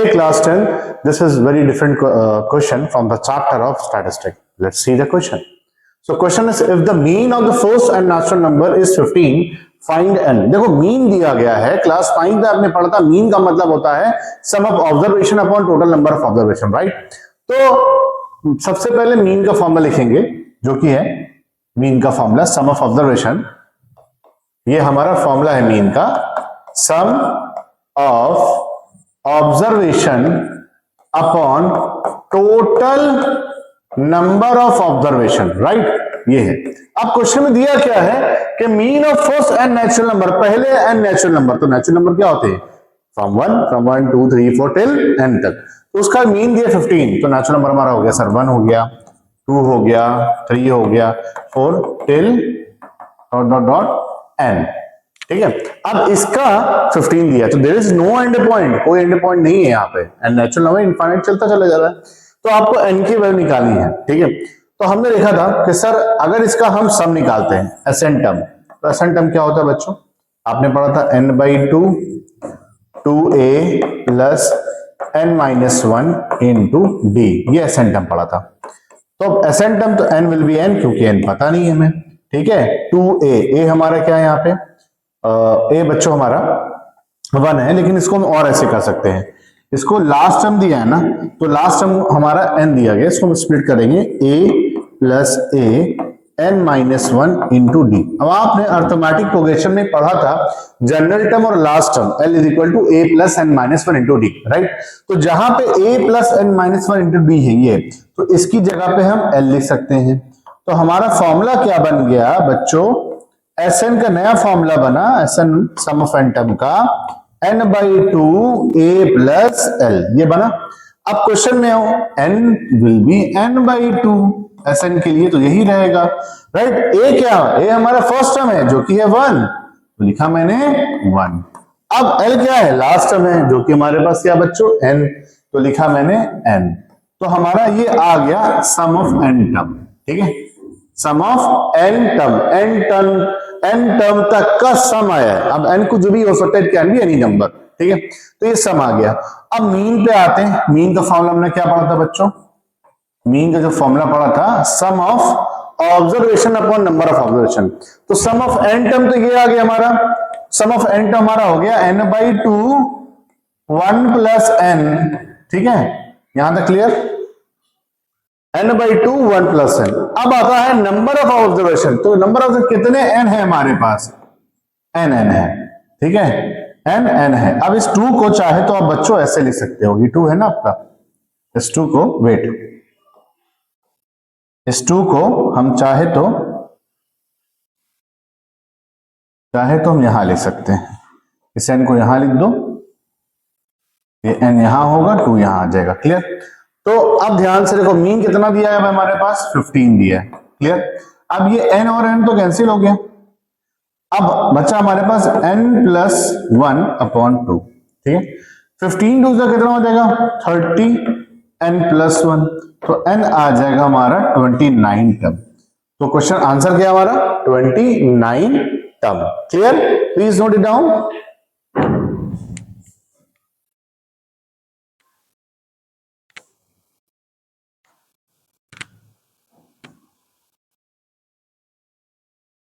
Okay, class 10. This is very different question from the chapter of statistics. Let's see the question. So question is, if the mean of the first and natural number is 15, find n. देखो mean दिया गया है, class 5 में आपने पढ़ा था mean का मतलब होता है sum of observation upon total number of observation, right? तो सबसे पहले मीन का फॉर्मूला लिखेंगे, जो कि है मीन का फॉर्मूला सम ऑफ ऑब्जर्वेशन। ये हमारा फॉर्मूला है मीन का, sum of observation upon total number of observation, right? ये है। अब क्वेश्चन में दिया क्या है कि mean of first n natural number, पहले एन नेचुरल नंबर, तो नेचुरल नंबर क्या होते हैं? फ्रॉम 1 2 3 4 टिल एन तक। तो उसका मीन दिया 15, तो नेचुरल नंबर हमारा हो गया सर 1 हो गया, 2 हो गया, 3 हो गया, 4 till dot dot dot N, ठीक है? अब इसका 15 दिया, तो there is no end point, कोई एंड पॉइंट नहीं है यहाँ पे, एंड नेचुरल नंबर इनफाइनाइट चलता चला जा रहा है, तो आपको एन की वैल्यू निकालनी है, ठीक है? तो हमने देखा था कि सर अगर इसका हम सम निकालते हैं एसएन टर्म, तो एसएन टर्म क्या होता है बच्चों? आपने पढ़ा था n/2 2a plus n-1 into D, ये एसएन टर्म पढ़ा था। तो अब एसएन टर्म तो n विल बी n, क्योंकि n पता नहीं है हमें, ठीक है? 2a हमारा क्या है यहाँ पे? ए बच्चों हमारा 1 है, लेकिन इसको हम और ऐसे कर सकते हैं, इसको लास्ट टर्म दिया है ना, तो लास्ट टर्म हमारा n दिया गया, इसको हम स्प्लिट करेंगे a plus a n-1 into D. अब आपने अर्थमेटिक प्रोग्रेशन में पढ़ा था जनरल टर्म और last term l is equal to a plus n-1 into D, right? तो जहां पे a plus n-1 into D है ये, तो इसकी जगह पे हम l लिख सकते हैं। तो हमारा फॉर्मूला क्या बन गया बच्चों? Sn का नया फॉर्मूला बना, Sn sum of n term का n/2 a प्लस l, ये बना। अब क्वेश्चन में हो n will be n/2 Sn के लिए, तो यही रहेगा, राइट? a क्या? a हमारा फर्स्ट टर्म है जो कि है 1, तो लिखा मैंने 1। अब l क्या है? लास्ट टर्म है, जो कि हमारे पास क्या बच्चों? n, तो लिखा मैंने n। तो हमारा ये आ गया सम ऑफ n टर्म, ठीक है? Sum of n term, n term तक का सम आया है। अब n को जो भी हो सकता है, it can be any number, ठीक है? तो ये सम आ गया। अब मीन पे आते हैं। मीन का फॉर्मूला हमने क्या पढ़ा था बच्चों? मीन का जो फॉर्मूला पढ़ा था sum of observation upon number of observation. तो सम ऑफ n टर्म तो ये आ गया हमारा, सम ऑफ n टर्म हमारा हो गया n/2 1 प्लस n, ठीक है? यहां तक क्लियर? n/2 1 plus n। अब आता है नंबर ऑफ ऑब्जर्वेशन, तो नंबर ऑफ कितने n है हमारे पास? n है, ठीक है? n है। अब इस 2 को चाहे तो आप बच्चों ऐसे लिख सकते हो, ये 2 है ना आपका, इस 2 को वेट, इस 2 को हम चाहे तो हम यहां लिख सकते हैं, इस n को यहां लिख दो, ये n यहां होगा, 2 यहां आ जाएगा, क्लियर? तो अब ध्यान से देखो, मीन कितना दिया है हमारे पास? 15 दिया है, क्लियर? अब ये n और n तो कैंसिल हो गया, अब बचा हमारे पास n+1 अपॉन 2, ठीक है? 15 2 से कितना हो जाएगा? 30 n+1, तो n आ जाएगा हमारा 29 टर्म। तो क्वेश्चन आंसर क्या हमारा? 29 term, clear? Please note it down.